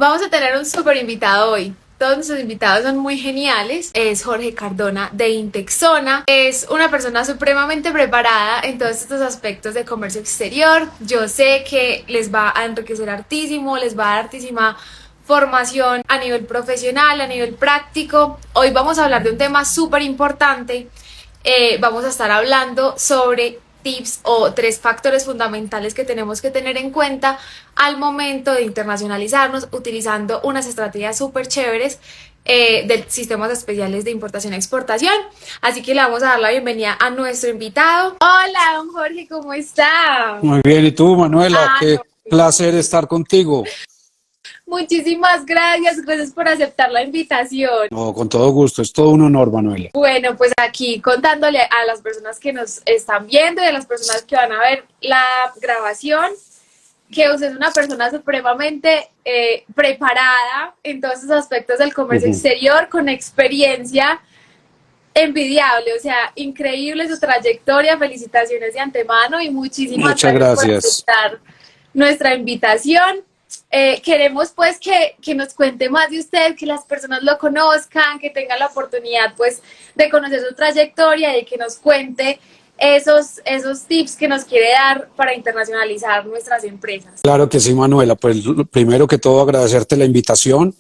Vamos a tener un súper invitado hoy. Todos nuestros invitados son muy geniales. Es Jorge Cardona de Intexona. Es una persona supremamente preparada en todos estos aspectos de comercio exterior. Yo sé que les va a enriquecer hartísimo, les va a dar hartísima formación a nivel profesional, a nivel práctico. Hoy vamos a hablar de un tema súper importante. Vamos a estar hablando sobre tips o 3 factores fundamentales que tenemos que tener en cuenta al momento de internacionalizarnos utilizando unas estrategias súper chéveres de sistemas especiales de importación y exportación. Así que le vamos a dar la bienvenida a nuestro invitado. Hola, don Jorge, ¿cómo está? Muy bien, ¿y tú, Manuela? No, Qué placer estar contigo. muchísimas gracias, gracias por aceptar la invitación. No, con todo gusto, es todo un honor, Manuela. Bueno, pues aquí contándole a las personas que nos están viendo y a las personas que van a ver la grabación, que usted es una persona supremamente preparada en todos esos aspectos del comercio exterior, con experiencia envidiable, o sea, increíble su trayectoria, felicitaciones de antemano y muchísimas Muchas gracias por gracias. aceptar nuestra invitación. Queremos pues que nos cuente más de usted, que las personas lo conozcan, que tengan la oportunidad pues de conocer su trayectoria y que nos cuente esos tips que nos quiere dar para internacionalizar nuestras empresas. Claro que sí, Manuela. Pues primero que todo agradecerte la invitación.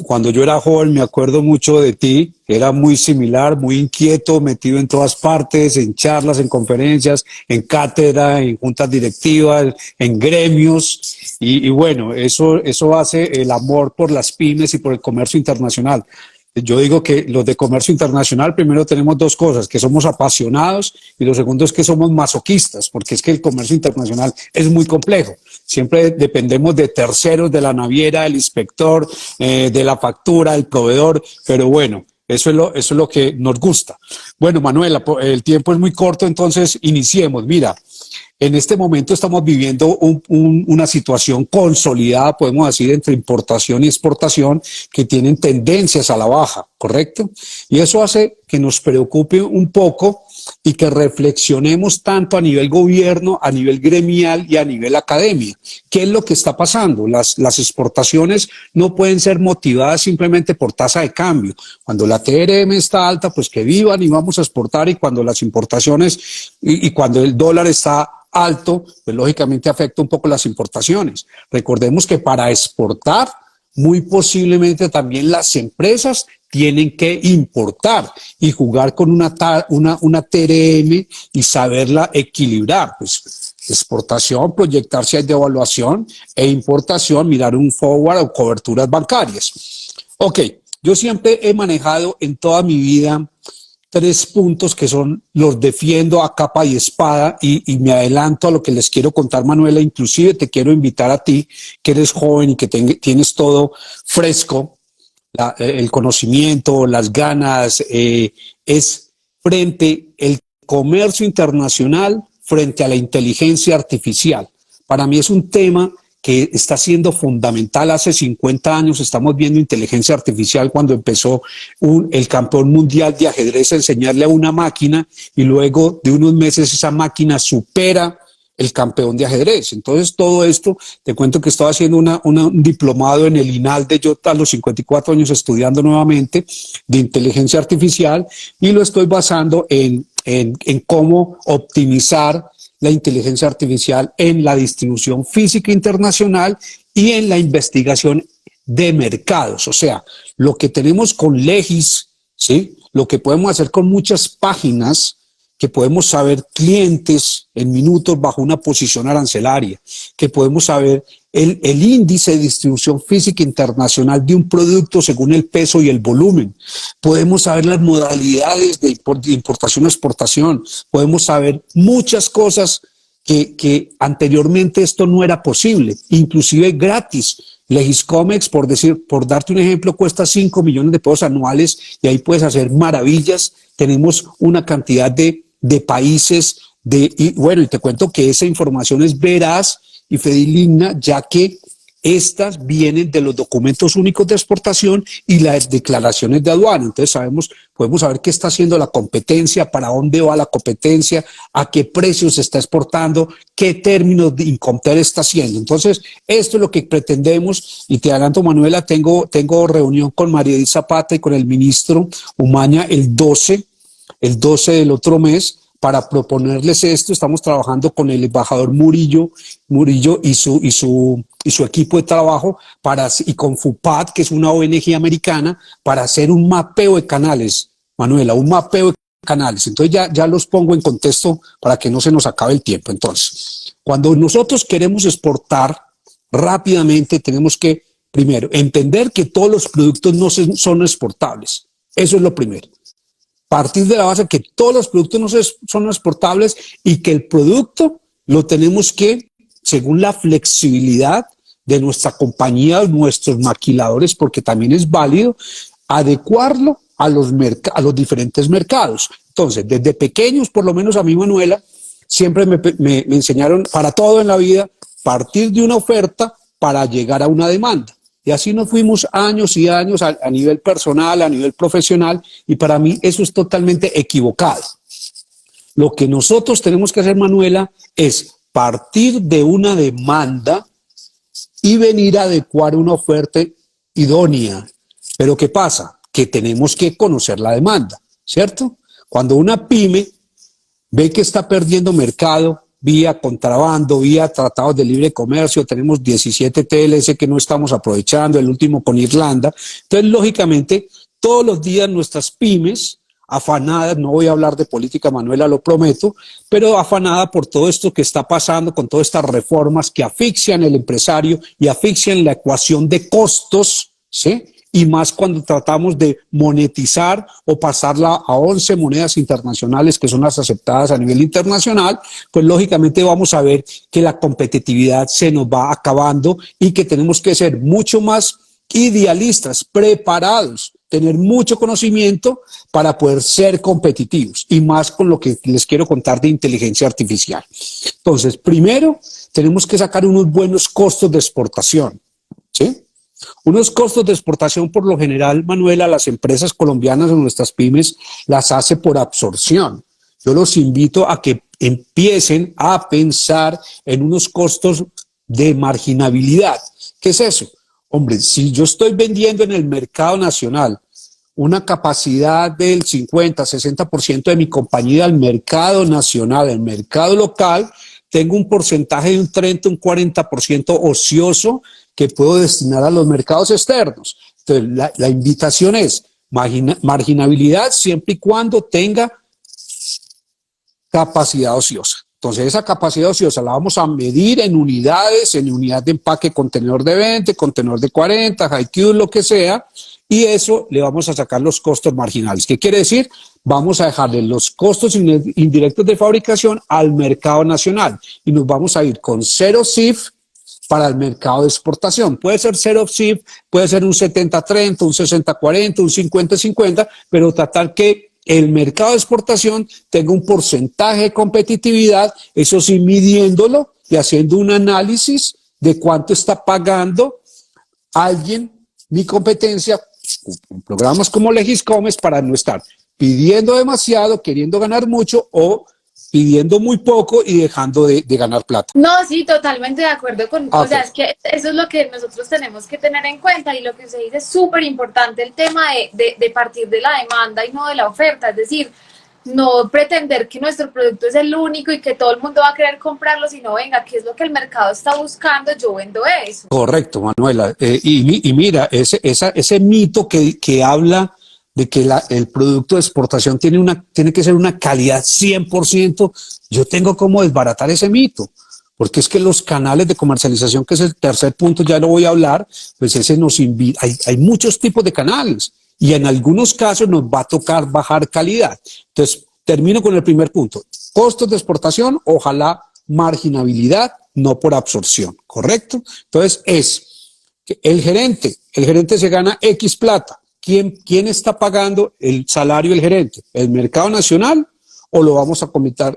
Cuando yo era joven me acuerdo mucho de ti, era muy similar, muy inquieto, metido en todas partes, en charlas, en conferencias, en cátedra, en juntas directivas, en gremios y bueno, eso hace el amor por las pymes y por el comercio internacional. Yo digo que los de comercio internacional, primero tenemos dos cosas, que somos apasionados y lo segundo es que somos masoquistas, porque es que el comercio internacional es muy complejo. Siempre dependemos de terceros, de la naviera, del inspector, de la factura, del proveedor, pero bueno, eso es lo que nos gusta. Bueno, Manuela, el tiempo es muy corto, entonces iniciemos. Mira, en este momento estamos viviendo una situación consolidada, podemos decir, entre importación y exportación, que tienen tendencias a la baja, ¿correcto? Y eso hace que nos preocupe un poco y que reflexionemos tanto a nivel gobierno, a nivel gremial y a nivel academia. ¿Qué es lo que está pasando? Las exportaciones no pueden ser motivadas simplemente por tasa de cambio. Cuando la TRM está alta, pues que vivan y vamos a exportar, y cuando las importaciones y cuando el dólar está alto, pues lógicamente afecta un poco las importaciones. Recordemos que para exportar, muy posiblemente también las empresas tienen que importar y jugar con una TRM y saberla equilibrar. Pues exportación, proyectar si hay devaluación, e importación, mirar un forward o coberturas bancarias. Ok, yo siempre he manejado en toda mi vida 3 puntos que los defiendo a capa y espada, y me adelanto a lo que les quiero contar, Manuela. Inclusive te quiero invitar a ti, que eres joven y que tienes todo fresco, el conocimiento, las ganas, es frente el comercio internacional frente a la inteligencia artificial. Para mí es un tema que está siendo fundamental. Hace 50 años estamos viendo inteligencia artificial cuando empezó el campeón mundial de ajedrez a enseñarle a una máquina, y luego de unos meses esa máquina supera el campeón de ajedrez. Entonces todo esto, te cuento que estaba haciendo un diplomado en el INALDE, yo a los 54 años estudiando nuevamente de inteligencia artificial, y lo estoy basando en cómo optimizar la inteligencia artificial en la distribución física internacional y en la investigación de mercados. O sea, lo que tenemos con Legis, ¿sí? Lo que podemos hacer con muchas páginas, que podemos saber clientes en minutos bajo una posición arancelaria, que podemos saber el índice de distribución física internacional de un producto según el peso y el volumen. Podemos saber las modalidades de importación o exportación. Podemos saber muchas cosas que anteriormente esto no era posible, inclusive gratis. Legiscomex, por darte un ejemplo, cuesta 5 millones de pesos anuales y ahí puedes hacer maravillas. Tenemos una cantidad de países, y bueno, y te cuento que esa información es veraz y fidedigna, ya que Estas vienen de los documentos únicos de exportación y las declaraciones de aduana. Entonces podemos saber qué está haciendo la competencia, para dónde va la competencia, a qué precios se está exportando, qué términos de Incompter está haciendo. Entonces, esto es lo que pretendemos, y te adelanto, Manuela, tengo reunión con María Edith Zapata y con el ministro Umaña el 12 del otro mes, para proponerles esto. Estamos trabajando con el embajador Murillo y su equipo de trabajo y con FUPAD, que es una ONG americana, para hacer un mapeo de canales, Manuela, un mapeo de canales. Entonces ya los pongo en contexto para que no se nos acabe el tiempo. Entonces, cuando nosotros queremos exportar rápidamente, tenemos que, primero, entender que todos los productos no son exportables. Eso es lo primero. Partir de la base que todos los productos no son exportables y que el producto lo tenemos que, según la flexibilidad de nuestra compañía, nuestros maquiladores, porque también es válido, adecuarlo a los diferentes mercados. Entonces, desde pequeños, por lo menos a mí, Manuela, siempre me enseñaron, para todo en la vida, partir de una oferta para llegar a una demanda. Y así nos fuimos años y años a nivel personal, a nivel profesional, y para mí eso es totalmente equivocado. Lo que nosotros tenemos que hacer, Manuela, es partir de una demanda y venir a adecuar una oferta idónea. Pero ¿qué pasa? Que tenemos que conocer la demanda, ¿cierto? Cuando una pyme ve que está perdiendo mercado vía contrabando, vía tratados de libre comercio, tenemos 17 TLS que no estamos aprovechando, el último con Irlanda. Entonces, lógicamente, todos los días nuestras pymes, afanadas, no voy a hablar de política, Manuela, lo prometo, pero afanada por todo esto que está pasando, con todas estas reformas que asfixian el empresario y asfixian la ecuación de costos, ¿sí? Y más cuando tratamos de monetizar o pasarla a 11 monedas internacionales que son las aceptadas a nivel internacional, pues lógicamente vamos a ver que la competitividad se nos va acabando y que tenemos que ser mucho más idealistas, preparados, tener mucho conocimiento para poder ser competitivos, y más con lo que les quiero contar de inteligencia artificial. Entonces, primero tenemos que sacar unos buenos costos de exportación, ¿sí? Unos costos de exportación, por lo general, Manuela, las empresas colombianas o nuestras pymes las hace por absorción. Yo los invito a que empiecen a pensar en unos costos de marginabilidad. ¿Qué es eso? Hombre, si yo estoy vendiendo en el mercado nacional una capacidad del 50, 60% de mi compañía al mercado nacional, al mercado local, tengo un porcentaje de un 30, un 40% ocioso que puedo destinar a los mercados externos. Entonces, la invitación es marginabilidad siempre y cuando tenga capacidad ociosa. Entonces, esa capacidad ociosa la vamos a medir en unidades, en unidad de empaque, contenedor de 20, contenedor de 40, high cube, lo que sea, y eso le vamos a sacar los costos marginales. ¿Qué quiere decir? Vamos a dejarle los costos indirectos de fabricación al mercado nacional y nos vamos a ir con cero CIF para el mercado de exportación. Puede ser cero CIF, puede ser un 70-30, un 60-40, un 50-50, pero tratar que el mercado de exportación tenga un porcentaje de competitividad, eso sí, midiéndolo y haciendo un análisis de cuánto está pagando alguien, mi competencia, con programas como Legiscomes, para no estar pidiendo demasiado, queriendo ganar mucho, o pidiendo muy poco y dejando de ganar plata. No, sí, totalmente de acuerdo con, o sea, es que eso es lo que nosotros tenemos que tener en cuenta, y lo que usted dice es súper importante, el tema de partir de la demanda y no de la oferta, es decir, no pretender que nuestro producto es el único y que todo el mundo va a querer comprarlo, sino venga, ¿qué es lo que el mercado está buscando? Yo vendo eso. Correcto, Manuela. Y mira, ese mito que habla de que el producto de exportación tiene que ser una calidad 100%, yo tengo como desbaratar ese mito, porque es que los canales de comercialización, que es el tercer punto, ya lo voy a hablar, pues ese nos invita, hay muchos tipos de canales, y en algunos casos nos va a tocar bajar calidad. Entonces, termino con el primer punto. Costos de exportación, ojalá marginabilidad, no por absorción, ¿correcto? Entonces, es que el gerente se gana X plata. ¿Quién está pagando el salario del gerente? ¿El mercado nacional o lo vamos a combinar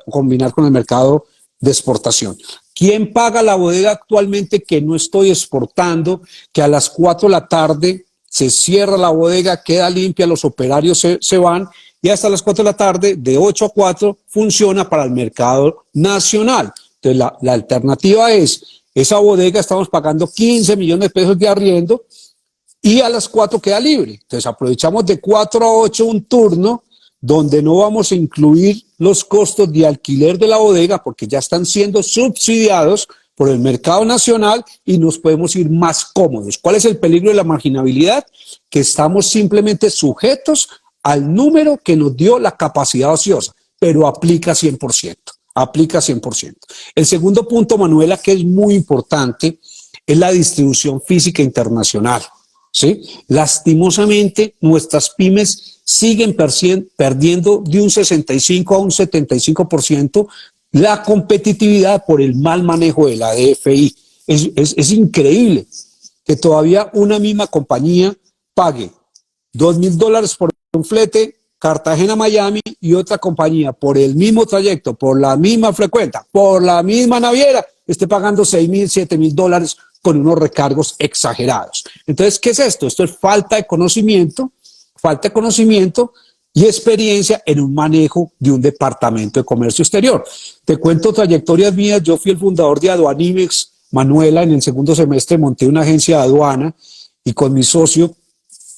con el mercado de exportación. ¿Quién paga la bodega actualmente que no estoy exportando, que a las 4 de la tarde se cierra la bodega, queda limpia, los operarios se van y hasta las 4 de la tarde, de 8 a 4, funciona para el mercado nacional? Entonces la alternativa es, esa bodega estamos pagando 15 millones de pesos de arriendo y a las 4 queda libre. Entonces aprovechamos de 4 a 8 un turno donde no vamos a incluir los costos de alquiler de la bodega porque ya están siendo subsidiados por el mercado nacional y nos podemos ir más cómodos. ¿Cuál es el peligro de la marginabilidad? Que estamos simplemente sujetos al número que nos dio la capacidad ociosa, pero aplica 100%. Aplica 100%. El segundo punto, Manuela, que es muy importante, es la distribución física internacional. ¿Sí? Lastimosamente, nuestras pymes siguen perdiendo de un 65 a un 75% la competitividad por el mal manejo de la DFI. Es increíble que todavía una misma compañía pague $2,000 por un flete Cartagena-Miami y otra compañía por el mismo trayecto, por la misma frecuencia, por la misma naviera, esté pagando $6,000, $7,000 con unos recargos exagerados. Entonces, ¿qué es esto? Esto es falta de conocimiento y experiencia en un manejo de un departamento de comercio exterior. Te cuento trayectorias mías. Yo fui el fundador de Aduanimex, Manuela. En el segundo semestre monté una agencia de aduana y con mi socio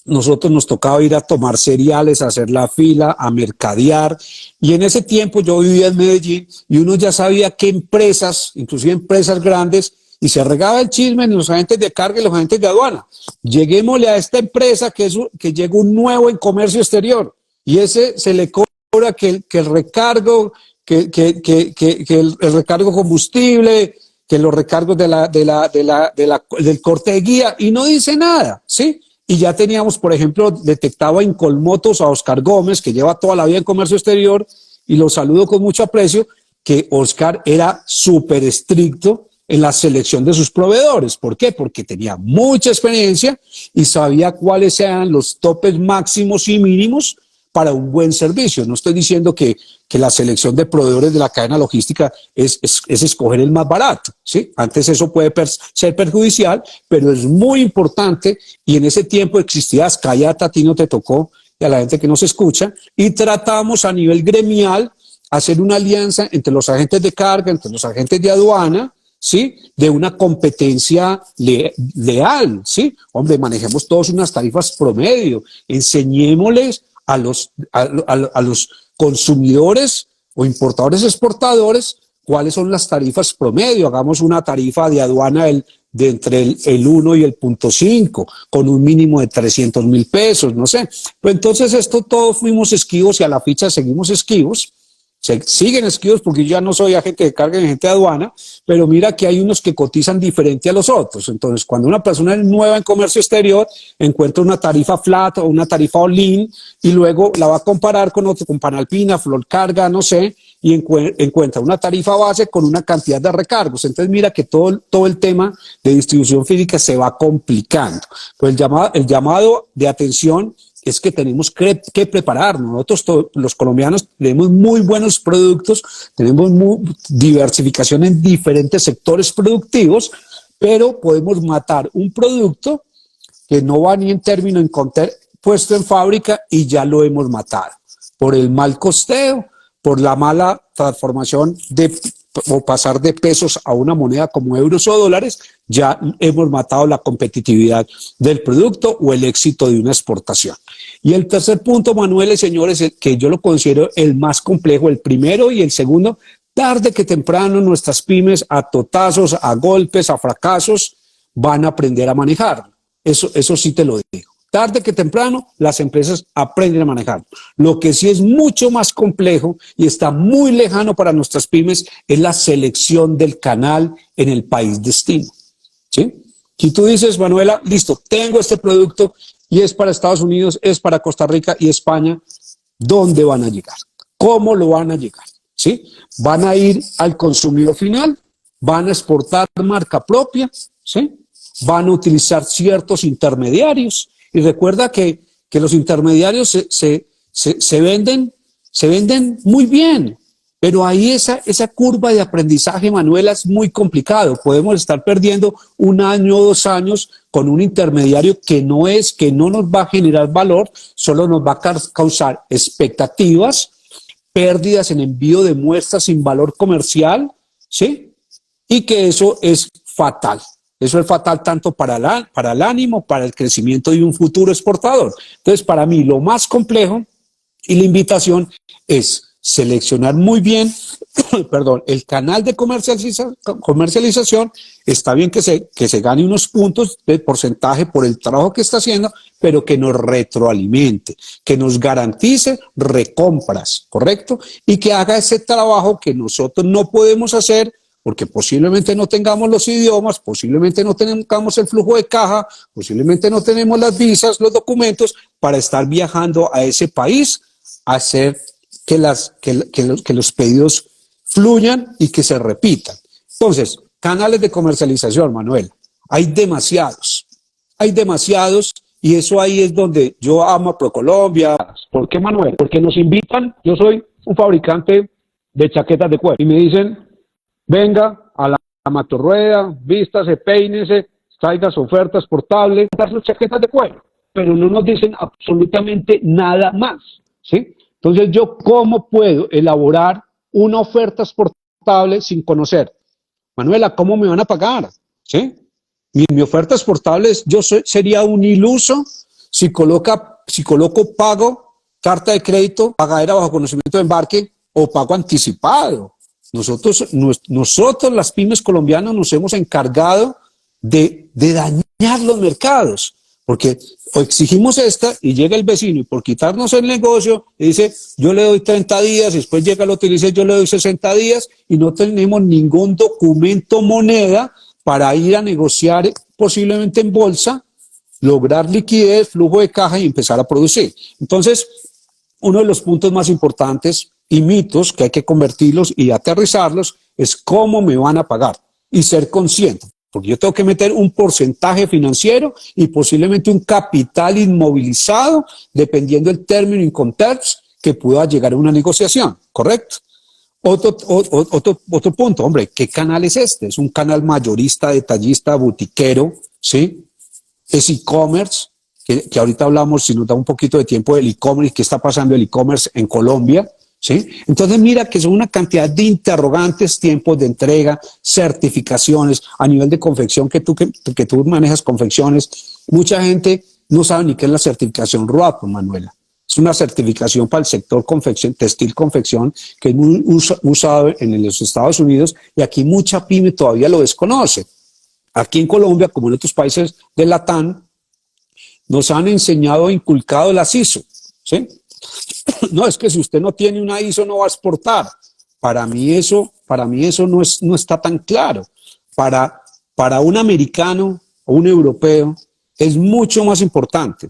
nosotros nos tocaba ir a tomar cereales, a hacer la fila, a mercadear. Y en ese tiempo yo vivía en Medellín y uno ya sabía qué empresas, inclusive empresas grandes, y se regaba el chisme en los agentes de carga y los agentes de aduana. Lleguémosle a esta empresa que llega un nuevo en comercio exterior y ese se le cobra que el recargo, el recargo combustible, que los recargos del corte de guía y no dice nada, ¿sí? Y ya teníamos, por ejemplo, detectado en Colmotos a Oscar Gómez, que lleva toda la vida en comercio exterior, y lo saludo con mucho aprecio, que Oscar era súper estricto en la selección de sus proveedores. ¿Por qué? Porque tenía mucha experiencia y sabía cuáles eran los topes máximos y mínimos para un buen servicio. No estoy diciendo que la selección de proveedores de la cadena logística es escoger el más barato, ¿sí? Antes eso puede ser perjudicial, pero es muy importante y en ese tiempo existía Ascayata, a ti no te tocó y a la gente que nos escucha, y tratamos a nivel gremial hacer una alianza entre los agentes de carga, entre los agentes de aduana, ¿sí? De una competencia leal, ¿sí? Hombre, manejemos todos unas tarifas promedio, enseñémosles a los consumidores o importadores exportadores cuáles son las tarifas promedio. Hagamos una tarifa de aduana de entre el 1 y el 0.5 con un mínimo de 300,000 pesos, no sé. Pues entonces esto todos fuimos esquivos y a la ficha seguimos esquivos. Se siguen esquivos porque yo ya no soy agente de carga ni agente de aduana, pero mira que hay unos que cotizan diferente a los otros. Entonces, cuando una persona es nueva en comercio exterior, encuentra una tarifa flat o una tarifa all-in y luego la va a comparar con otro, con Panalpina, Flor Carga, no sé, y encuentra una tarifa base con una cantidad de recargos. Entonces, mira que todo el tema de distribución física se va complicando. Pues el llamado de atención es que tenemos que prepararnos. Nosotros, los colombianos, tenemos muy buenos productos, tenemos diversificación en diferentes sectores productivos, pero podemos matar un producto que no va ni en término en puesto en fábrica y ya lo hemos matado. Por el mal costeo, por la mala transformación o pasar de pesos a una moneda como euros o dólares, ya hemos matado la competitividad del producto o el éxito de una exportación. Y el tercer punto, Manuel y señores, que yo lo considero el más complejo, el primero y el segundo, tarde que temprano nuestras pymes a totazos, a golpes, a fracasos, van a aprender a manejar. Eso sí te lo digo. Tarde que temprano las empresas aprenden a manejar. Lo que sí es mucho más complejo y está muy lejano para nuestras pymes es la selección del canal en el país destino, ¿sí? Si tú dices, Manuela, listo, tengo este producto y es para Estados Unidos, es para Costa Rica y España, ¿dónde van a llegar? ¿Cómo lo van a llegar? ¿Sí? ¿Van a ir al consumidor final? ¿Van a exportar marca propia? ¿Sí? ¿Van a utilizar ciertos intermediarios? Y recuerda que los intermediarios se venden muy bien. Pero ahí esa curva de aprendizaje, Manuela, es muy complicado. Podemos estar perdiendo 1 año o 2 años con un intermediario que no nos va a generar valor, solo nos va a causar expectativas, pérdidas en envío de muestras sin valor comercial, ¿sí? Y que eso es fatal. Eso es fatal tanto para el ánimo, para el crecimiento de un futuro exportador. Entonces, para mí, lo más complejo y la invitación es seleccionar muy bien perdón, el canal de comercialización. Está bien que se gane unos puntos de porcentaje por el trabajo que está haciendo, pero que nos retroalimente, que nos garantice recompras, ¿correcto? Y que haga ese trabajo que nosotros no podemos hacer porque posiblemente no tengamos los idiomas, posiblemente no tengamos el flujo de caja, posiblemente no tenemos las visas, los documentos para estar viajando a ese país, a hacer que los pedidos fluyan y que se repitan. Entonces, canales de comercialización, Manuel, hay demasiados, y eso ahí es donde yo amo a ProColombia. ¿Por qué, Manuel? Porque nos invitan, yo soy un fabricante de chaquetas de cuero y me dicen, venga a la Matorrueda, vístase, peínese, traiga ofertas portables, las chaquetas de cuero, pero no nos dicen absolutamente nada más, ¿sí? Entonces, ¿yo cómo puedo elaborar una oferta exportable sin conocer? Manuela, ¿cómo me van a pagar? ¿Sí? Mi oferta exportable sería un iluso si coloco pago, carta de crédito, pagadera bajo conocimiento de embarque o pago anticipado. Nosotros las pymes colombianas nos hemos encargado de dañar los mercados, porque o exigimos esta y llega el vecino y por quitarnos el negocio dice yo le doy 30 días, después llega el otro y dice yo le doy 60 días y no tenemos ningún documento moneda para ir a negociar posiblemente en bolsa, lograr liquidez, flujo de caja y empezar a producir. Entonces, uno de los puntos más importantes y mitos que hay que convertirlos y aterrizarlos es cómo me van a pagar y ser consciente. Porque yo tengo que meter un porcentaje financiero y posiblemente un capital inmovilizado, dependiendo del término income terms que pueda llegar a una negociación, ¿correcto? Otro punto, hombre, ¿qué canal es este? Es un canal mayorista, detallista, butiquero, ¿sí? Es e-commerce, que ahorita hablamos, si nos da un poquito de tiempo del e-commerce, qué está pasando el e-commerce en Colombia, ¿sí? Entonces mira que son una cantidad de interrogantes, tiempos de entrega, certificaciones, a nivel de confección, que tú manejas confecciones, mucha gente no sabe ni qué es la certificación ROAP, Manuela. Es una certificación para el sector confección, textil confección, que es muy usado en los Estados Unidos y aquí mucha pyme todavía lo desconoce. Aquí en Colombia, como en otros países de Latam, nos han enseñado, inculcado las ISO, ¿sí? No, es que si usted no tiene una ISO no va a exportar. Para mí eso no está tan claro. Para un americano o un europeo es mucho más importante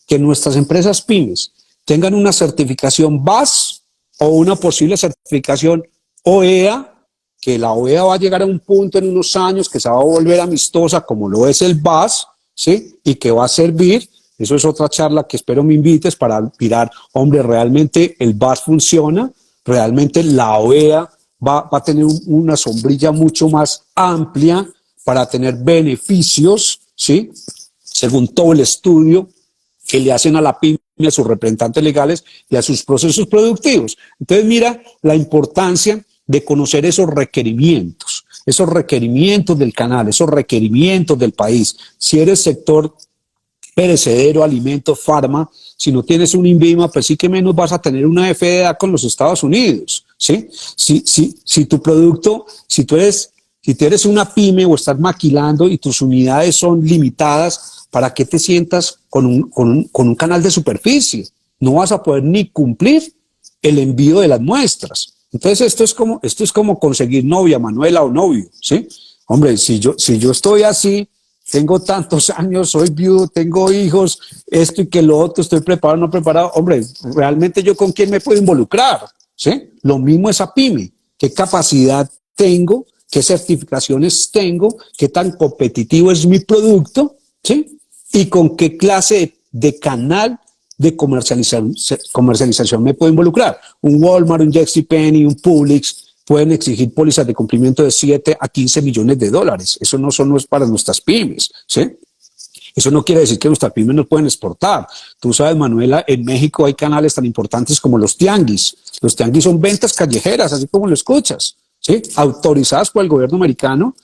que nuestras empresas pymes tengan una certificación BAS o una posible certificación OEA, que la OEA va a llegar a un punto en unos años que se va a volver amistosa como lo es el BAS, ¿sí? Y que va a servir. Eso es otra charla que espero me invites para mirar, hombre, realmente el BAS funciona, realmente la OEA va a tener una sombrilla mucho más amplia para tener beneficios, ¿sí? Según todo el estudio que le hacen a la pyme, a sus representantes legales y a sus procesos productivos. Entonces mira la importancia de conocer esos requerimientos del canal, esos requerimientos del país. Si eres sector perecedero, alimentos, farma, si no tienes un INVIMA, pues sí que menos vas a tener una FDA con los Estados Unidos, ¿sí? Si tu producto, si tú eres una pyme o estás maquilando y tus unidades son limitadas, ¿para qué te sientas con un canal de superficie? No vas a poder ni cumplir el envío de las muestras. Entonces esto es como conseguir novia, Manuela, o novio, ¿sí? Hombre, si yo estoy así, tengo tantos años, soy viudo, tengo hijos, esto y que lo otro, estoy preparado, no preparado. Hombre, realmente yo con quién me puedo involucrar, ¿sí? Lo mismo esa pyme. ¿Qué capacidad tengo? ¿Qué certificaciones tengo? ¿Qué tan competitivo es mi producto? ¿Sí? Y con qué clase de canal de comercialización me puedo involucrar. Un Walmart, un JCPenney, un Publix pueden exigir pólizas de cumplimiento de 7 a 15 millones de dólares. Eso no es para nuestras pymes, ¿sí? Eso no quiere decir que nuestras pymes no pueden exportar. Tú sabes, Manuela, en México hay canales tan importantes como los tianguis. Los tianguis son ventas callejeras, así como lo escuchas, ¿sí? Autorizadas por el gobierno mexicano,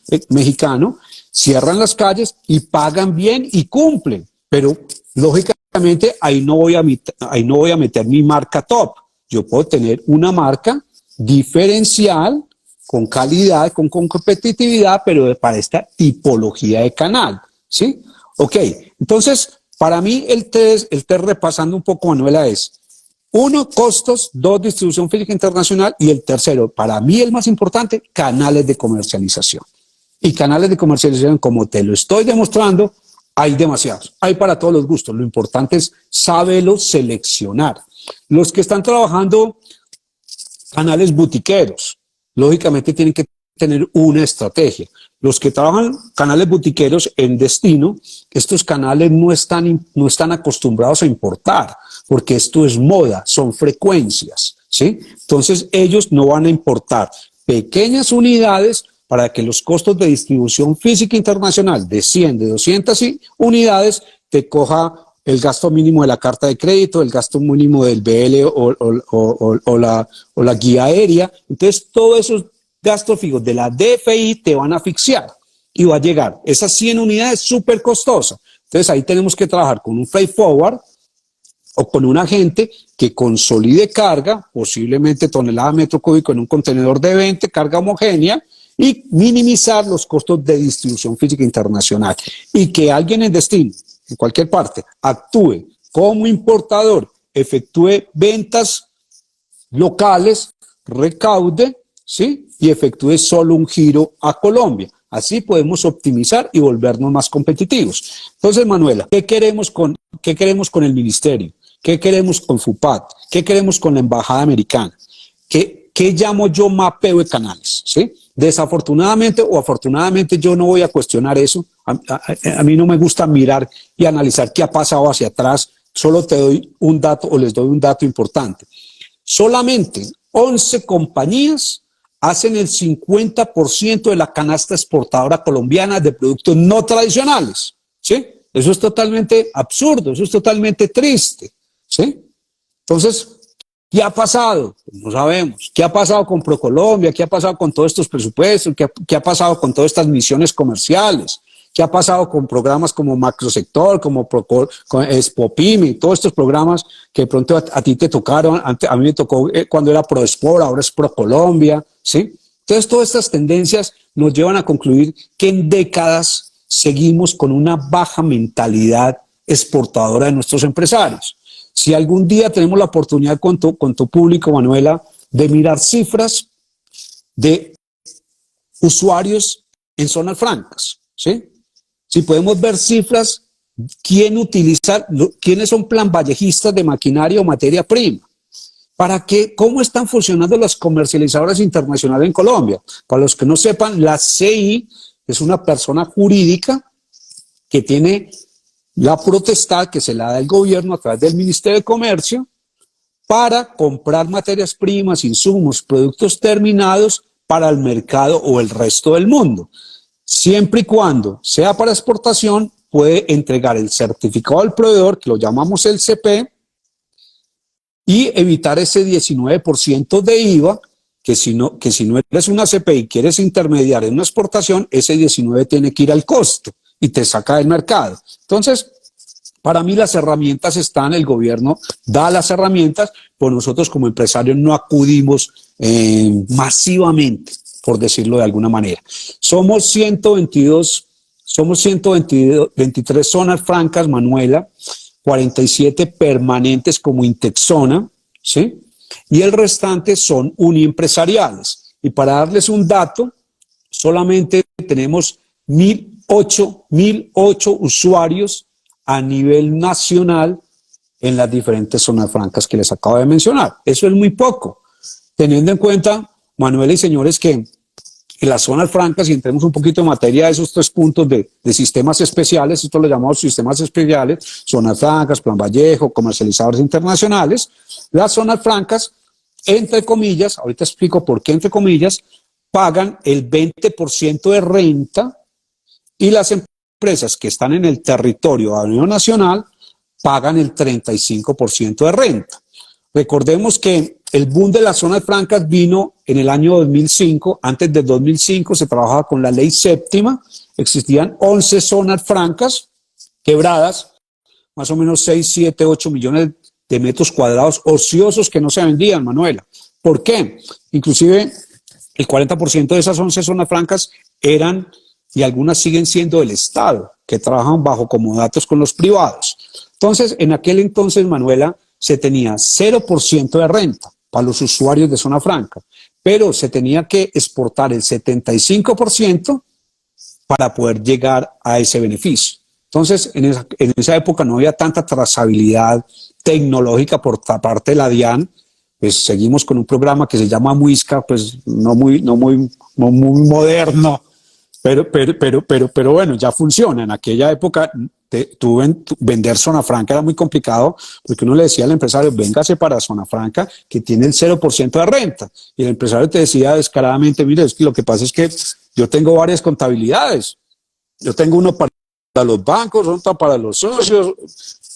cierran las calles y pagan bien y cumplen. Pero, lógicamente, ahí no voy a meter mi marca top. Yo puedo tener una marca diferencial, con calidad, con competitividad, pero para esta tipología de canal, ¿sí? Ok, entonces, para mí el test repasando un poco, Manuela, es 1, costos, 2, distribución física internacional, y el tercero, para mí el más importante, canales de comercialización. Y canales de comercialización, como te lo estoy demostrando, hay demasiados, hay para todos los gustos. Lo importante es saberlo seleccionar. Los que están trabajando canales butiqueros, lógicamente tienen que tener una estrategia. Los que trabajan canales butiqueros en destino, estos canales no están acostumbrados a importar, porque esto es moda, son frecuencias, ¿sí? Entonces ellos no van a importar pequeñas unidades para que los costos de distribución física internacional de 100, de 200 unidades te coja el gasto mínimo de la carta de crédito, el gasto mínimo del BL o la guía aérea. Entonces todos esos gastos fijos de la DFI te van a asfixiar y va a llegar esas 100 unidades súper costosas. Entonces ahí tenemos que trabajar con un freight forward o con un agente que consolide carga, posiblemente tonelada metro cúbico en un contenedor de 20, carga homogénea, y minimizar los costos de distribución física internacional. Y que alguien en destino, en cualquier parte, actúe como importador, efectúe ventas locales, recaude, ¿sí? Y efectúe solo un giro a Colombia. Así podemos optimizar y volvernos más competitivos. Entonces, Manuela, ¿qué queremos con el ministerio? ¿Qué queremos con FUPAT? ¿Qué queremos con la embajada americana? ¿Qué llamo yo mapeo de canales? ¿Sí? Desafortunadamente o afortunadamente yo no voy a cuestionar eso. A mí no me gusta mirar y analizar qué ha pasado hacia atrás. Solo te doy un dato o les doy un dato importante. Solamente 11 compañías hacen el 50% de la canasta exportadora colombiana de productos no tradicionales, ¿sí? Eso es totalmente absurdo, eso es totalmente triste, ¿sí? Entonces, ¿qué ha pasado? No sabemos. ¿Qué ha pasado con ProColombia? ¿Qué ha pasado con todos estos presupuestos? ¿Qué ha pasado con todas estas misiones comerciales? ¿Qué ha pasado con programas como Macrosector, como Expopime, todos estos programas que de pronto a ti te tocaron? A mí me tocó cuando era ProExport, ahora es ProColombia, ¿sí? Entonces, todas estas tendencias nos llevan a concluir que en décadas seguimos con una baja mentalidad exportadora de nuestros empresarios. Si algún día tenemos la oportunidad con tu público, Manuela, de mirar cifras de usuarios en zonas francas, ¿sí? Si podemos ver cifras, quiénes son planvallejistas de maquinaria o materia prima, cómo están funcionando las comercializadoras internacionales en Colombia. Para los que no sepan, la CI es una persona jurídica que tiene la potestad que se la da el gobierno a través del Ministerio de Comercio para comprar materias primas, insumos, productos terminados para el mercado o el resto del mundo. Siempre y cuando sea para exportación, puede entregar el certificado al proveedor, que lo llamamos el CP, y evitar ese 19% de IVA, que si no eres una CP y quieres intermediar en una exportación, ese 19% tiene que ir al costo y te saca del mercado. Entonces, para mí las herramientas están, el gobierno da las herramientas, pero nosotros como empresarios no acudimos masivamente, por decirlo de alguna manera. Somos 123 zonas francas, Manuela, 47 permanentes como Intexona, ¿sí? Y el restante son uniempresariales. Y para darles un dato, solamente tenemos 1.008 usuarios a nivel nacional en las diferentes zonas francas que les acabo de mencionar. Eso es muy poco, teniendo en cuenta, Manuela y señores, que en las zonas francas, y entremos un poquito en materia de esos 3 puntos de sistemas especiales, esto lo llamamos sistemas especiales, zonas francas, Plan Vallejo, comercializadores internacionales. Las zonas francas, entre comillas, ahorita explico por qué entre comillas, pagan el 20% de renta, y las empresas que están en el territorio a nivel nacional pagan el 35% de renta. Recordemos que el boom de las zonas francas vino en el año 2005. Antes del 2005 se trabajaba con la ley séptima, existían 11 zonas francas quebradas, más o menos 6, 7, 8 millones de metros cuadrados ociosos que no se vendían, Manuela. ¿Por qué? Inclusive el 40% de esas 11 zonas francas eran, y algunas siguen siendo, del Estado, que trabajan bajo comodatos con los privados. Entonces, en aquel entonces, Manuela, se tenía 0% de renta para los usuarios de zona franca, pero se tenía que exportar el 75% para poder llegar a ese beneficio. Entonces, en esa época no había tanta trazabilidad tecnológica por parte de la DIAN. Pues seguimos con un programa que se llama Muisca, pues no muy moderno, pero bueno, ya funciona. En aquella época vender zona franca era muy complicado, porque uno le decía al empresario, véngase para zona franca que tiene el 0% de renta, y el empresario te decía descaradamente, mire, es que lo que pasa es que yo tengo varias contabilidades, yo tengo uno para los bancos, otro para los socios.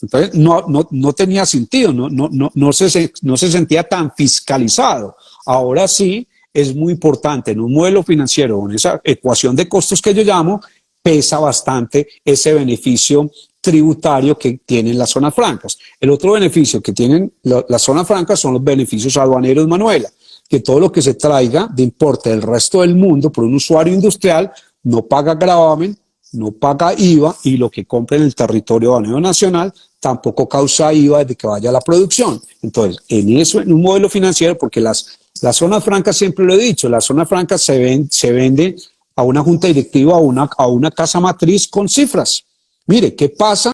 Entonces no tenía sentido, no se sentía tan fiscalizado. Ahora sí es muy importante en un modelo financiero, en esa ecuación de costos que yo llamo, pesa bastante ese beneficio tributario que tienen las zonas francas. El otro beneficio que tienen las zonas francas son los beneficios aduaneros, Manuela, que todo lo que se traiga de importe del resto del mundo por un usuario industrial no paga gravamen, no paga IVA, y lo que compre en el territorio aduanero nacional tampoco causa IVA desde que vaya a la producción. Entonces, en un modelo financiero, porque las zonas francas, siempre lo he dicho, las zonas francas se venden a una junta directiva, a una casa matriz con cifras. Mire, ¿qué pasa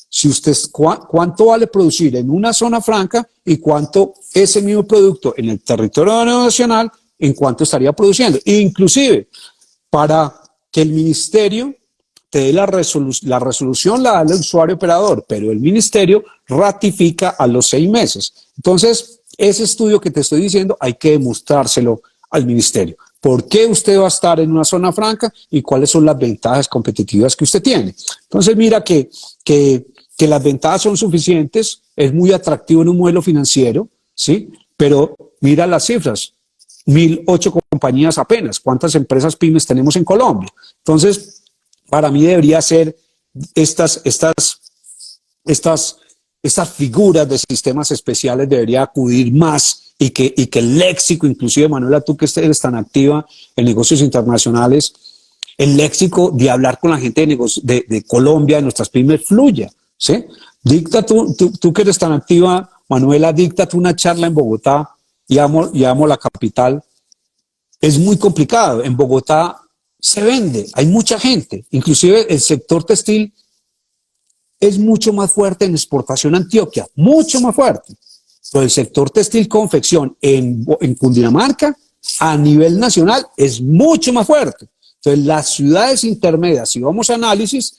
si cuánto vale producir en una zona franca y cuánto ese mismo producto en el territorio nacional, en cuánto estaría produciendo? E inclusive, para que el ministerio te dé la resolución, la da el usuario operador, pero el ministerio ratifica a los 6 meses. Entonces, ese estudio que te estoy diciendo hay que demostrárselo al ministerio. ¿Por qué usted va a estar en una zona franca y cuáles son las ventajas competitivas que usted tiene? Entonces, mira que las ventajas son suficientes, es muy atractivo en un modelo financiero, ¿sí? Pero mira las cifras, 1.008 compañías apenas. ¿Cuántas empresas pymes tenemos en Colombia? Entonces, para mí debería ser estas figuras de sistemas especiales debería acudir más, y que el léxico, inclusive Manuela, tú que eres tan activa en negocios internacionales, el léxico de hablar con la gente de Colombia, de nuestras pymes, fluya, ¿sí? Dicta tú que eres tan activa, Manuela, díctate una charla en Bogotá, y amo la capital. Es muy complicado. En Bogotá se vende, hay mucha gente, inclusive el sector textil es mucho más fuerte en exportación a Antioquia, mucho más fuerte. Pero el sector textil confección en Cundinamarca a nivel nacional es mucho más fuerte. Entonces, las ciudades intermedias, si vamos a análisis,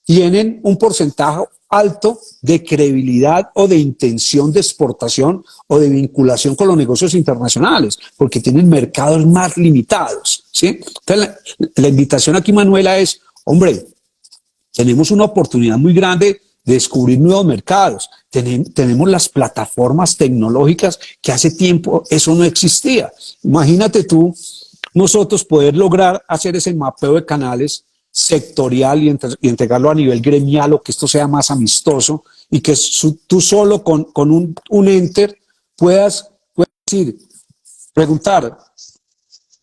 tienen un porcentaje alto de credibilidad o de intención de exportación o de vinculación con los negocios internacionales, porque tienen mercados más limitados, ¿sí? Entonces, la invitación aquí, Manuela, es, hombre, tenemos una oportunidad muy grande de descubrir nuevos mercados. Tenemos las plataformas tecnológicas que hace tiempo eso no existía. Imagínate tú, nosotros poder lograr hacer ese mapeo de canales sectorial y entregarlo a nivel gremial, o que esto sea más amistoso, y que tú solo con un enter puedas decir, preguntar,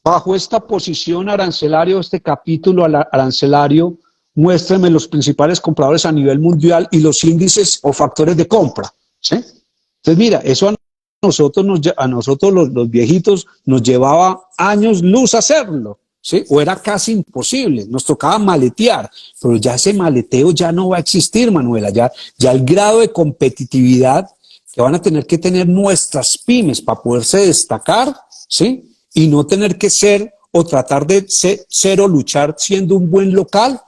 bajo esta posición arancelaria, este capítulo arancelario, muéstrame los principales compradores a nivel mundial y los índices o factores de compra, ¿sí? Entonces, mira, eso a nosotros los viejitos nos llevaba años luz hacerlo, ¿sí? O era casi imposible, nos tocaba maletear, pero ya ese maleteo ya no va a existir, Manuela, ya el grado de competitividad que van a tener que tener nuestras pymes para poderse destacar, ¿sí? Y no tener que ser o tratar de cero, luchar siendo un buen local,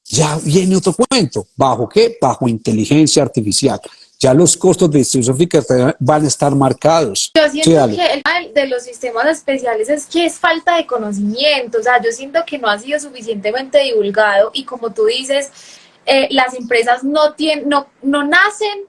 ya viene otro cuento. ¿Bajo qué? Bajo inteligencia artificial. Ya los costos de distribución financiera van a estar marcados. Yo Sí, siento dale. que el mal de los sistemas especiales es que es falta de conocimiento, o sea, yo siento que no ha sido suficientemente divulgado y como tú dices, las empresas no nacen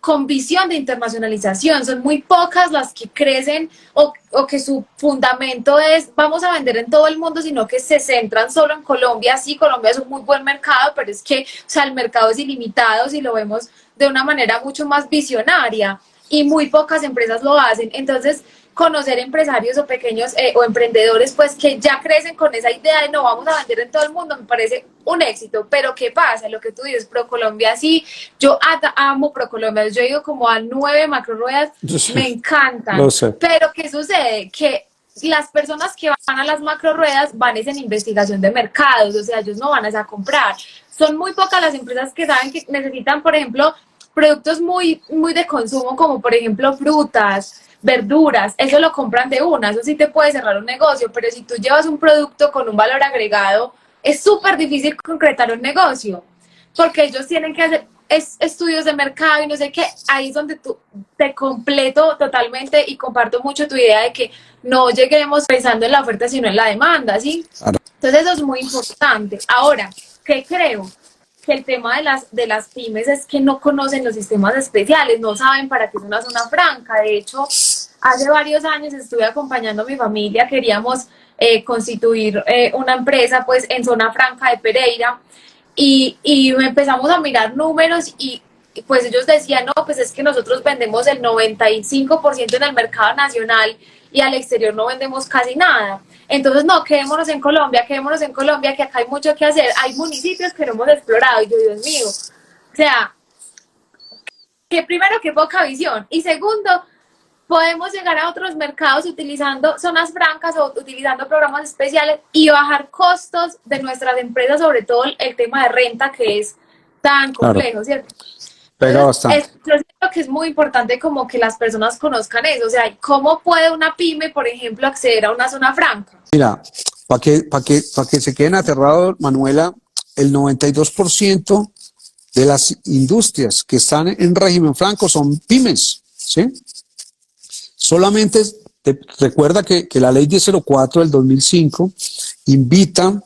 con visión de internacionalización, son muy pocas las que crecen o que su fundamento es vamos a vender en todo el mundo, sino que se centran solo en Colombia. Sí, Colombia es un muy buen mercado, pero es que, o sea, el mercado es ilimitado si lo vemos de una manera mucho más visionaria y muy pocas empresas lo hacen. Entonces, conocer empresarios o pequeños o emprendedores pues que ya crecen con esa idea de no vamos a vender en todo el mundo me parece un éxito, pero ¿qué pasa? Lo que tú dices, ProColombia sí, yo amo ProColombia, yo he ido como a 9 macro ruedas, me encantan, Lo sé. pero ¿qué sucede? Que las personas que van a las macro ruedas van es en investigación de mercados, o sea, ellos no van a comprar, son muy pocas las empresas que saben que necesitan, por ejemplo, productos muy de consumo, como por ejemplo frutas, verduras, eso lo compran de una, eso sí te puede cerrar un negocio, pero si tú llevas un producto con un valor agregado, es súper difícil concretar un negocio, porque ellos tienen que hacer estudios de mercado y no sé qué, ahí es donde tú te completo totalmente y comparto mucho tu idea de que no lleguemos pensando en la oferta sino en la demanda, ¿sí? Claro. Entonces eso es muy importante. Ahora, ¿qué creo? Que el tema de las pymes es que no conocen los sistemas especiales, no saben para qué es una zona franca. De hecho, hace varios años estuve acompañando a mi familia, queríamos constituir una empresa pues en zona franca de Pereira y empezamos a mirar números y pues ellos decían, no, pues es que nosotros vendemos el 95% en el mercado nacional y al exterior no vendemos casi nada. Entonces, no, quedémonos en Colombia, que acá hay mucho que hacer. Hay municipios que no hemos explorado y yo, Dios mío, o sea, que primero, que poca visión. Y segundo, podemos llegar a otros mercados utilizando zonas francas o utilizando programas especiales y bajar costos de nuestras empresas, sobre todo el tema de renta que es tan complejo, claro, ¿cierto? Pega bastante. Yo siento que es muy importante como que las personas conozcan eso, o sea, ¿cómo puede una pyme, por ejemplo, acceder a una zona franca? Mira, para que se queden aterrados, Manuela, el 92% de las industrias que están en régimen franco son pymes, ¿sí? Solamente recuerda que la ley 1004 del 2005 invita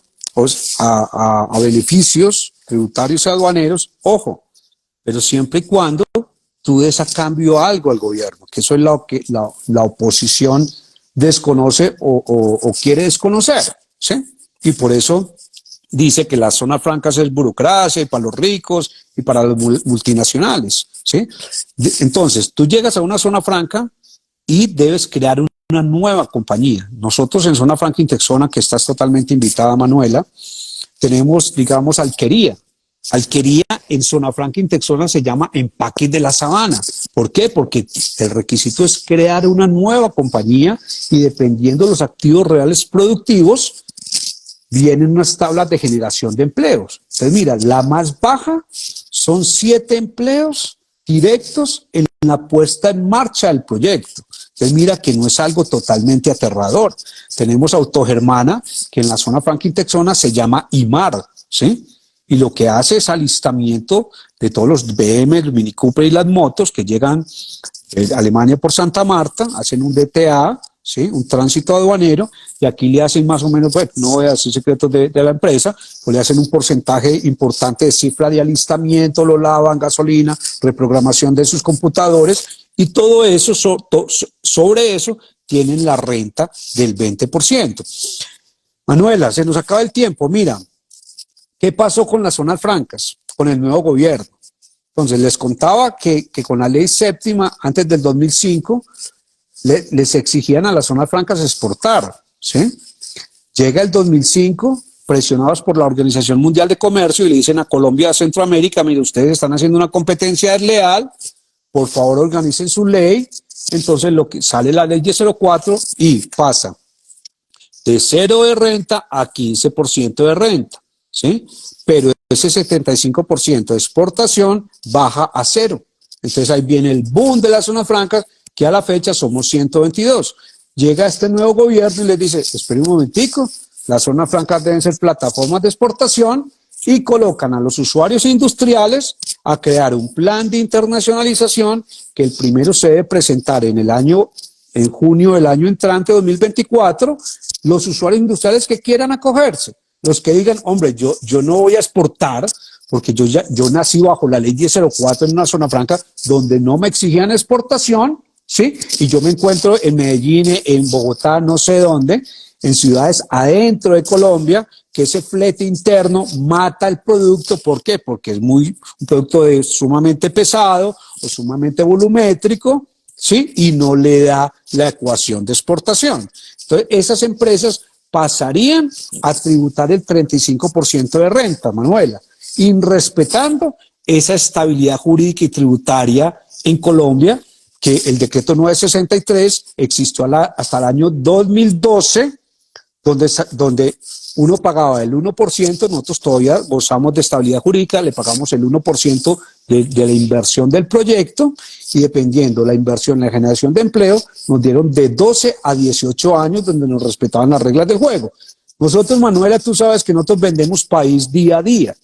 a beneficios tributarios y aduaneros, ojo, pero siempre y cuando tú des a cambio algo al gobierno, que eso es lo que la oposición desconoce o quiere desconocer, ¿sí? Y por eso dice que las zonas francas es burocracia y para los ricos y para los multinacionales, ¿sí? Entonces, tú llegas a una zona franca y debes crear una nueva compañía. Nosotros en Zona Franca Intexona, que estás totalmente invitada, Manuela, tenemos, digamos, alquería. Alquería en Zona Franca Intexona se llama Empaques de la Sabana. ¿Por qué? Porque el requisito es crear una nueva compañía y dependiendo de los activos reales productivos, vienen unas tablas de generación de empleos. Entonces, mira, la más baja son 7 empleos directos en la puesta en marcha del proyecto. Entonces, mira que no es algo totalmente aterrador. Tenemos Autogermana, que en la Zona Franca Intexona se llama IMAR, ¿sí? Y lo que hace es alistamiento de todos los BM, los Mini Cooper y las motos que llegan de Alemania por Santa Marta, hacen un DTA, ¿sí? Un tránsito aduanero, y aquí le hacen más o menos, pues, no voy a decir secretos de la empresa, pues le hacen un porcentaje importante de cifra de alistamiento, lo lavan, gasolina, reprogramación de sus computadores, y todo eso, sobre eso, tienen la renta del 20%. Manuela, se nos acaba el tiempo, mira. ¿Qué pasó con las zonas francas, con el nuevo gobierno? Entonces, les contaba que con la ley séptima, antes del 2005, les exigían a las zonas francas exportar, ¿sí? Llega el 2005, presionados por la Organización Mundial de Comercio, y le dicen a Colombia, a Centroamérica, mire, ustedes están haciendo una competencia desleal, por favor organicen su ley. Entonces, lo que sale la ley 1004 y pasa de 0 de renta a 15% de renta. ¿Sí? Pero ese 75% de exportación baja a 0. Entonces ahí viene el boom de las zonas francas, que a la fecha somos 122. llega este nuevo gobierno y les dice, espere un momentico, las zonas francas deben ser plataformas de exportación y colocan a los usuarios industriales a crear un plan de internacionalización que el primero se debe presentar en junio del año entrante, 2024, los usuarios industriales que quieran acogerse, los que digan, hombre, yo no voy a exportar, porque yo nací bajo la ley 1004 en una zona franca donde no me exigían exportación, ¿sí? Y yo me encuentro en Medellín, en Bogotá, no sé dónde, en ciudades adentro de Colombia, que ese flete interno mata el producto. ¿Por qué? Porque es un producto sumamente pesado o sumamente volumétrico, ¿sí? Y no le da la ecuación de exportación. Entonces, esas empresas pasarían a tributar el 35% de renta, Manuela, respetando esa estabilidad jurídica y tributaria en Colombia, que el decreto 963 existió hasta el año 2012, donde uno pagaba el 1%, nosotros todavía gozamos de estabilidad jurídica, le pagamos el 1% de la inversión del proyecto, y dependiendo la inversión, la generación de empleo, nos dieron de 12 a 18 años donde nos respetaban las reglas del juego. Nosotros, Manuela, tú sabes que nosotros vendemos país día a día.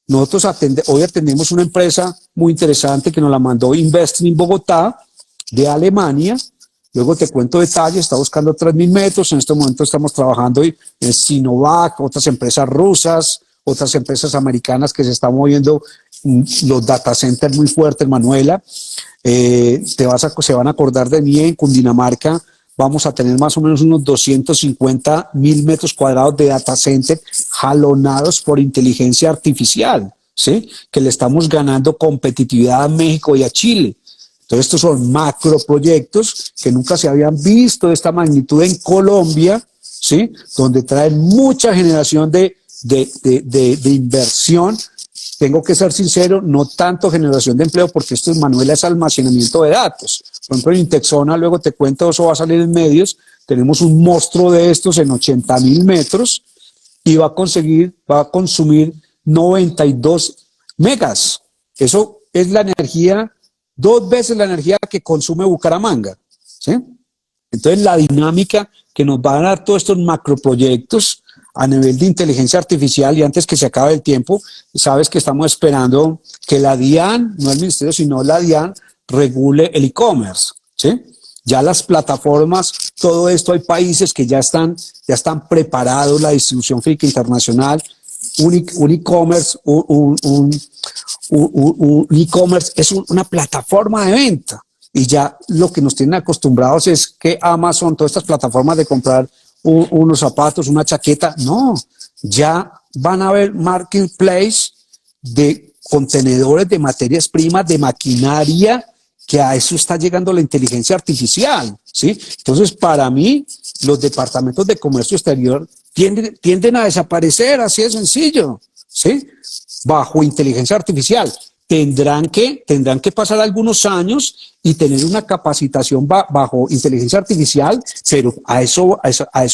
Nosotros hoy atendemos una empresa muy interesante que nos la mandó Investing Bogotá, de Alemania. Luego te cuento detalles, está buscando 3.000 metros. En este momento estamos trabajando en Sinovac, otras empresas rusas, otras empresas americanas que se están moviendo los data centers muy fuertes, Manuela. Se van a acordar de mí. En Cundinamarca vamos a tener más o menos unos 250.000 metros cuadrados de data center jalonados por inteligencia artificial, ¿sí? Que le estamos ganando competitividad a México y a Chile. Entonces, estos son macroproyectos que nunca se habían visto de esta magnitud en Colombia, ¿sí? Donde traen mucha generación de inversión. Tengo que ser sincero, no tanto generación de empleo, porque esto, Manuela, es almacenamiento de datos. Por ejemplo, en Intexona, luego te cuento, eso va a salir en medios, tenemos un monstruo de estos en 80.000 metros y va a consumir 92 megas. Eso es la energía, 2 veces la energía que consume Bucaramanga, ¿sí? Entonces, la dinámica que nos van a dar todos estos macroproyectos a nivel de inteligencia artificial, y antes que se acabe el tiempo, sabes que estamos esperando que la DIAN, no el ministerio, sino la DIAN, regule el e-commerce, ¿sí? Ya las plataformas, todo esto, hay países que ya están preparados, la distribución física internacional, un e-commerce, un e-commerce es una plataforma de venta, y ya lo que nos tienen acostumbrados es que Amazon, todas estas plataformas de comprar unos zapatos, una chaqueta, no, ya van a haber marketplace de contenedores de materias primas, de maquinaria, que a eso está llegando la inteligencia artificial, ¿sí? Entonces, para mí, los departamentos de comercio exterior tienden a desaparecer, así de sencillo, ¿sí? Bajo inteligencia artificial. Tendrán que pasar algunos años y tener una capacitación bajo inteligencia artificial, pero a eso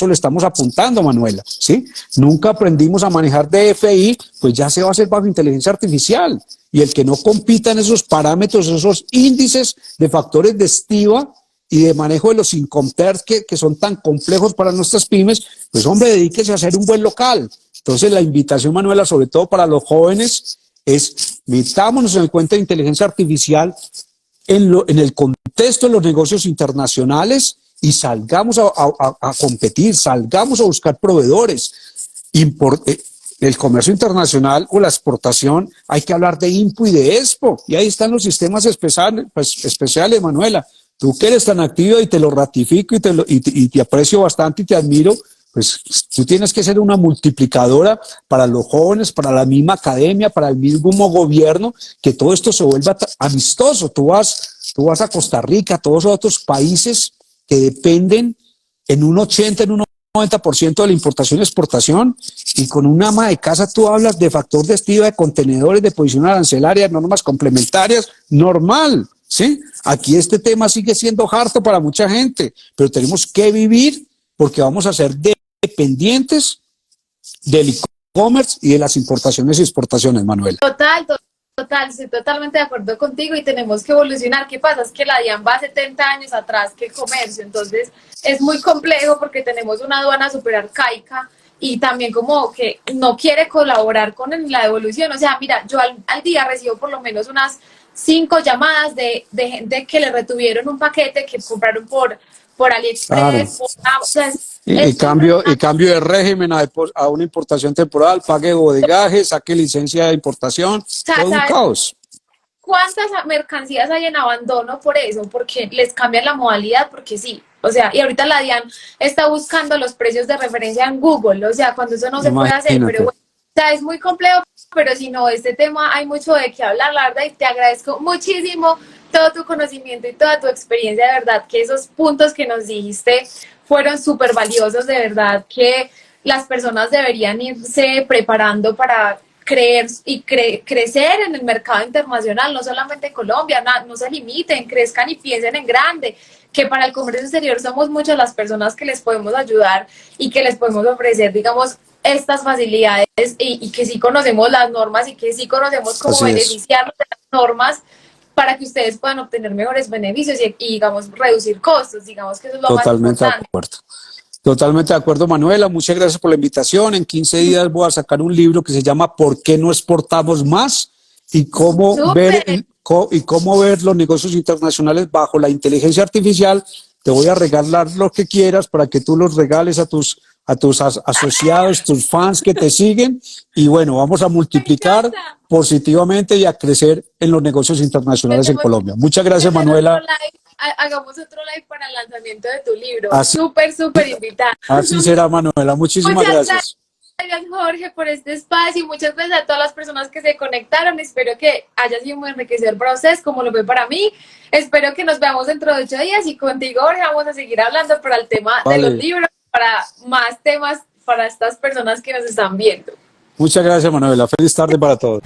le estamos apuntando, Manuela, ¿sí? Nunca aprendimos a manejar DFI, pues ya se va a hacer bajo inteligencia artificial. Y el que no compita en esos parámetros, esos índices de factores de estiva y de manejo de los Incoterms que son tan complejos para nuestras pymes, pues hombre, dedíquese a hacer un buen local. Entonces, la invitación, Manuela, sobre todo para los jóvenes, es metámonos en el cuento de inteligencia artificial en el contexto de los negocios internacionales y salgamos a competir, salgamos a buscar proveedores. El comercio internacional o la exportación, hay que hablar de INPO y de EXPO, y ahí están los sistemas especiales, Manuela. Tú que eres tan activa, y te lo ratifico, y te aprecio bastante y te admiro, pues tú tienes que ser una multiplicadora para los jóvenes, para la misma academia, para el mismo gobierno, que todo esto se vuelva amistoso. Tú vas a Costa Rica, a todos los otros países que dependen en un 80, en un 90% de la importación y exportación, y con un ama de casa tú hablas de factor de estiva, de contenedores, de posición arancelaria, normas complementarias, normal, ¿sí? Aquí este tema sigue siendo harto para mucha gente, pero tenemos que vivir, porque vamos a ser dependientes del e-commerce y de las importaciones y exportaciones, Manuel. Total. Total, estoy totalmente de acuerdo contigo y tenemos que evolucionar. ¿Qué pasa? Es que la DIAN va 70 años atrás que el comercio, entonces es muy complejo porque tenemos una aduana súper arcaica y también como que no quiere colaborar con la evolución. O sea, mira, yo al día recibo por lo menos unas 5 llamadas de gente que le retuvieron un paquete que compraron por Claro. AliExpress, o sea, es súper. Y cambio de régimen a una importación temporal, pague bodegaje, saque licencia de importación, todo un ¿Sabes caos. cuántas mercancías hay en abandono por eso? Porque les cambian la modalidad, porque sí. O sea, y ahorita la DIAN está buscando los precios de referencia en Google, o sea, cuando eso no se puede hacer, pero Imagínate. bueno, o sea, es muy complejo, pero si no, este tema hay mucho de qué hablar, la verdad, y te agradezco muchísimo todo tu conocimiento y toda tu experiencia, de verdad, que esos puntos que nos dijiste fueron súper valiosos, de verdad, que las personas deberían irse preparando para creer y crecer en el mercado internacional, no solamente Colombia, no se limiten, crezcan y piensen en grande, que para el comercio exterior somos muchas las personas que les podemos ayudar y que les podemos ofrecer, digamos, estas facilidades y que sí conocemos las normas y que sí conocemos cómo Así es. beneficiarnos de las normas para que ustedes puedan obtener mejores beneficios digamos, reducir costos, digamos que eso es lo más Totalmente de importante. acuerdo. Totalmente de acuerdo, Manuela. Muchas gracias por la invitación. En 15 días voy a sacar un libro que se llama ¿Por qué no exportamos más? Y Súper. cómo ver los negocios internacionales bajo la inteligencia artificial. Te voy a regalar lo que quieras para que tú los regales a tus asociados, tus fans que te siguen. Y bueno, vamos a Me multiplicar encanta. positivamente y a crecer en los negocios internacionales en Tenemos Colombia. Muchas que gracias, hacer otro Manuela. live, hagamos otro live para el lanzamiento de tu libro. Así, Súper, súper invitada. así será, Manuela. Muchísimas Muchas gracias. gracias, Jorge, por este espacio y muchas gracias a todas las personas que se conectaron. Espero que haya sido muy enriquecedor para ustedes, como lo fue para mí. Espero que nos veamos dentro de 8 días y contigo, Jorge, vamos a seguir hablando para el tema de los Vale. libros, para más temas para estas personas que nos están viendo. Muchas gracias, Manuela. Feliz tarde para todos.